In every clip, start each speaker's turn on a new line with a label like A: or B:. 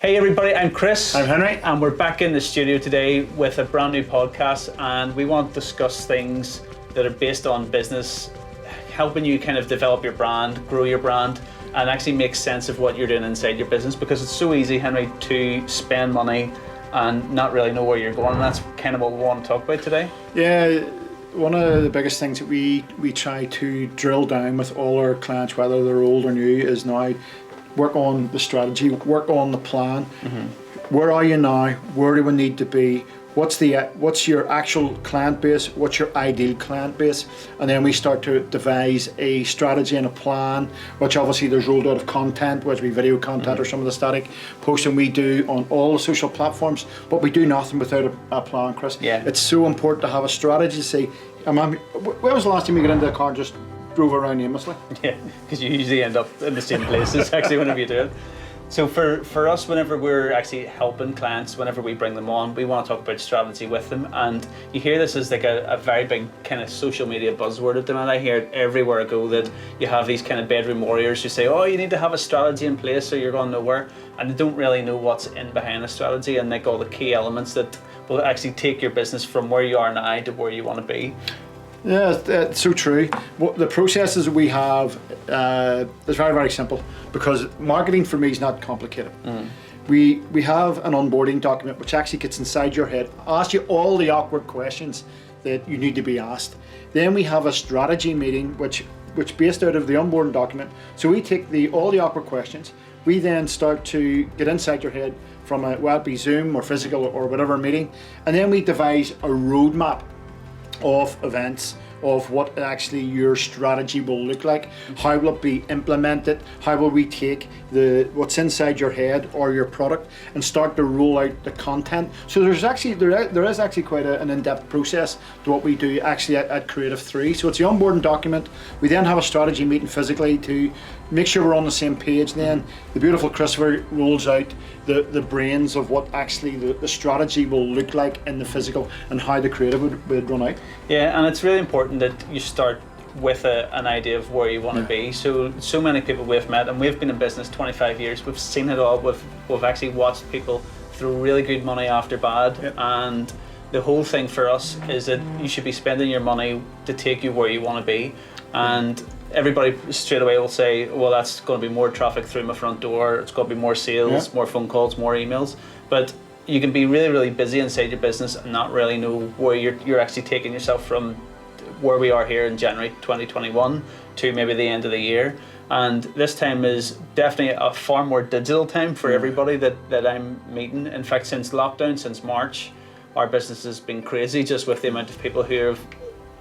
A: Hey everybody, I'm Chris.
B: I'm Henry.
A: And we're back in the studio today with a brand new podcast, and we want to discuss things that are based on business, helping you kind of develop your brand, grow your brand, and actually make sense of what you're doing inside your business, because it's so easy, Henry, to spend money and not really know where you're going, and that's kind of what we want to talk about today.
B: Yeah, one of the biggest things that we try to drill down with all our clients, whether they're old or new, is now work on the strategy, work on the plan. Where are you now? Where do we need to be? What's your actual client base? What's your ideal client base? And then we start to devise a strategy and a plan, which obviously there's rolled out of content, whether it be video content or some of the static posting we do on all the social platforms. But we do nothing without a plan, Chris.
A: Yeah.
B: It's so important to have a strategy. Say, when was the last time you got into a car and just drove around aimlessly?
A: Yeah, because you usually end up in the same places actually whenever you do it. So for us, whenever we're actually helping clients, whenever we bring them on, we want to talk about strategy with them. And you hear this as like a very big kind of social media buzzword at the moment. I hear it everywhere I go, that you have these kind of bedroom warriors who say, oh, you need to have a strategy in place or you're going nowhere. And they don't really know what's in behind a strategy and like all the key elements that will actually take your business from where you are now to where you want to be.
B: Yeah, it's so true. The processes that we have is very, very simple, because marketing for me is not complicated. We have an onboarding document which actually gets inside your head, asks you all the awkward questions that you need to be asked. Then we have a strategy meeting which based out of the onboarding document. So we take all the awkward questions. We then start to get inside your head from whether it be Zoom or physical or whatever meeting, and then we devise a roadmap of events, of what actually your strategy will look like, how will it be implemented, how will we take what's inside your head or your product and start to roll out the content. So there is actually quite an in-depth process to what we do actually at Creative 3. So it's the onboarding document. We then have a strategy meeting physically to make sure we're on the same page. And then the beautiful Christopher rolls out the brains of what actually the strategy will look like in the physical and how the creative would run out. Yeah,
A: and it's really important that you start with an idea of where you want to be. So many people we've met, and we've been in business 25 years, we've seen it all, we've actually watched people throw really good money after bad. And the whole thing for us is that you should be spending your money to take you where you want to be. And everybody straight away will say, well, that's going to be more traffic through my front door, it's going to be more sales, more phone calls, more emails. But you can be really, really busy inside your business and not really know where you're actually taking yourself from where we are here in January 2021 to maybe the end of the year. And this time is definitely a far more digital time for everybody that I'm meeting. In fact, since lockdown, since March, our business has been crazy, just with the amount of people who have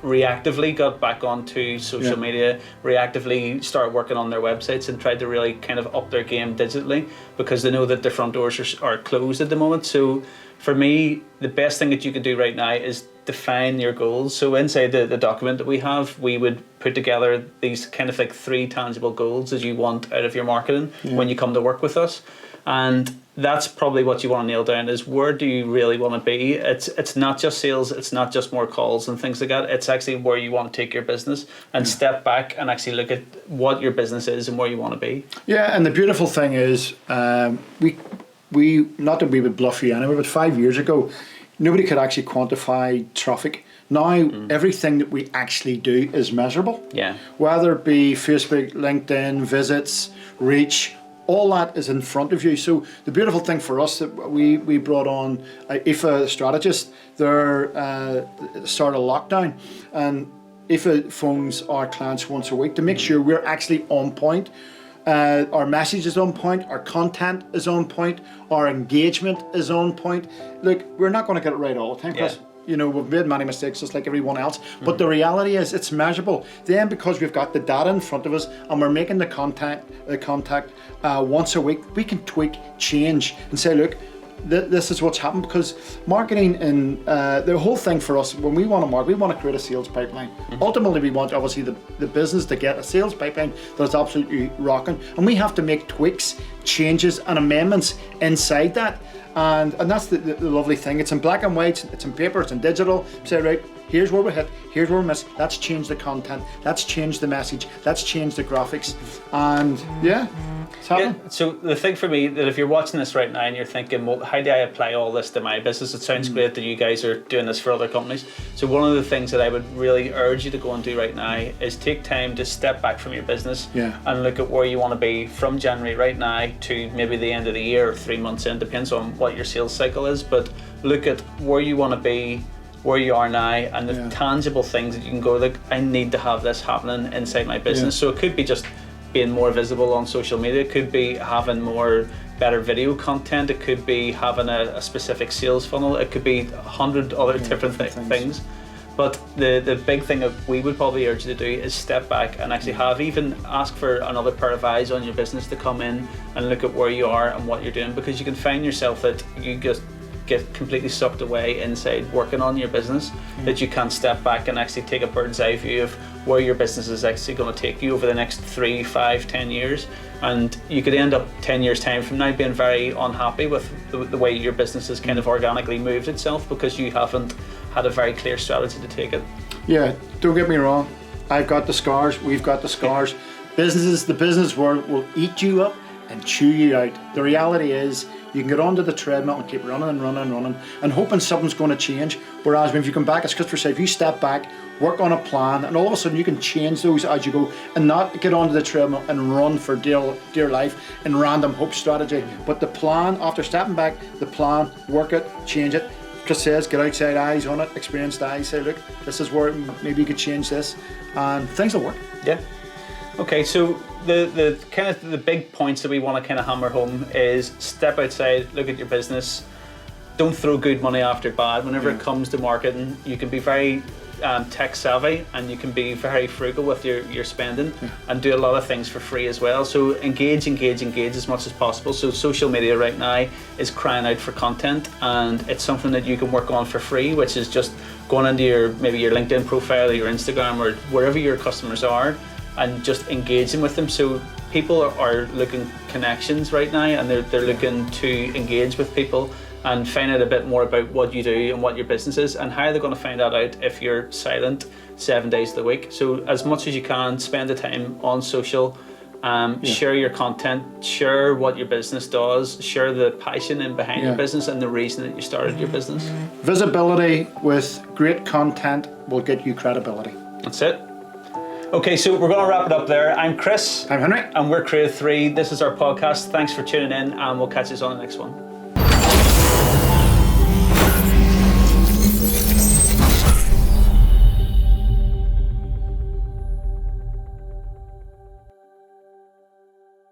A: reactively got back onto social media, reactively start working on their websites and tried to really kind of up their game digitally, because they know that their front doors are closed at the moment. So for me, the best thing that you can do right now is define your goals. So inside the document that we have, we would put together these kind of like 3 tangible goals that you want out of your marketing when you come to work with us. And that's probably what you want to nail down, is where do you really want to be? It's not just sales, it's not just more calls and things like that. It's actually where you want to take your business and step back and actually look at what your business is and where you want to be.
B: Yeah, and the beautiful thing is, we not that we would bluff you anyway, but 5 years ago, nobody could actually quantify traffic. Now, everything that we actually do is measurable.
A: Yeah.
B: Whether it be Facebook, LinkedIn, visits, reach, all that is in front of you. So the beautiful thing for us that we brought on IFA strategist there start of lockdown, and IFA phones our clients once a week to make sure we're actually on point. Our message is on point, our content is on point, our engagement is on point. Look, we're not going to get it right all the time, because you know, we've made many mistakes just like everyone else, but the reality is it's measurable. Then because we've got the data in front of us and we're making the contact once a week, we can tweak, change and say, look, this is what's happened. Because marketing and the whole thing for us, when we want to market, we want to create a sales pipeline. Ultimately, we want obviously the business to get a sales pipeline that's absolutely rocking, and we have to make tweaks, changes and amendments inside that. And that's the lovely thing. It's in black and white, it's in paper, it's in digital. Say, right, here's where we hit, here's where we miss. Let's change the content, let's change the message, let's change the graphics, and yeah, it's happening.
A: Yeah, so the thing for me, that if you're watching this right now and you're thinking, well, how do I apply all this to my business? It sounds great that you guys are doing this for other companies. So one of the things that I would really urge you to go and do right now is take time to step back from your business and look at where you want to be from January right now to maybe the end of the year or 3 months in, depends on what your sales cycle is, but look at where you want to be, where you are now, and the tangible things that you can go, like, I need to have this happening inside my business. So it could be just being more visible on social media, it could be having more better video content, it could be having a specific sales funnel, it could be 100 other different things. But the big thing that we would probably urge you to do is step back and actually ask for another pair of eyes on your business to come in and look at where you are and what you're doing, because you can find yourself that you just get completely sucked away inside working on your business, that you can't step back and actually take a bird's eye view of where your business is actually going to take you over the next 3, 5, 10 years. And you could end up 10 years time from now being very unhappy with the way your business has kind of organically moved itself, because you haven't had a very clear strategy to take it.
B: Yeah, don't get me wrong, I've got the scars, we've got the scars. The business world will eat you up and chew you out. The reality is, you can get onto the treadmill and keep running and running and running and hoping something's going to change. Whereas if you come back, as Christopher said, if you step back, work on a plan, and all of a sudden you can change those as you go, and not get onto the treadmill and run for dear life in random hope strategy. But the plan, after stepping back, the plan, work it, change it. Chris says, get outside eyes on it, experienced eyes, say, look, this is where maybe you could change this, and things will work.
A: Yeah. Okay, so the kind of the big points that we want to kind of hammer home is step outside, look at your business, don't throw good money after bad. Whenever it comes to marketing, you can be very tech savvy and you can be very frugal with your spending and do a lot of things for free as well. So engage as much as possible. So social media right now is crying out for content, and it's something that you can work on for free, which is just going into maybe your LinkedIn profile or your Instagram or wherever your customers are, and just engaging with them. So people are looking connections right now, and they're looking to engage with people and find out a bit more about what you do and what your business is, and how they're going to find that out if you're silent 7 days of the week. So as much as you can, spend the time on social, share your content, share what your business does, share the passion in behind your business and the reason that you started your business. Visibility with great content will get you credibility. That's it. Okay, so we're going to wrap it up there. I'm Chris. I'm Henry. And we're Creative 3. This is our podcast. Thanks for tuning in, and we'll catch you on the next one.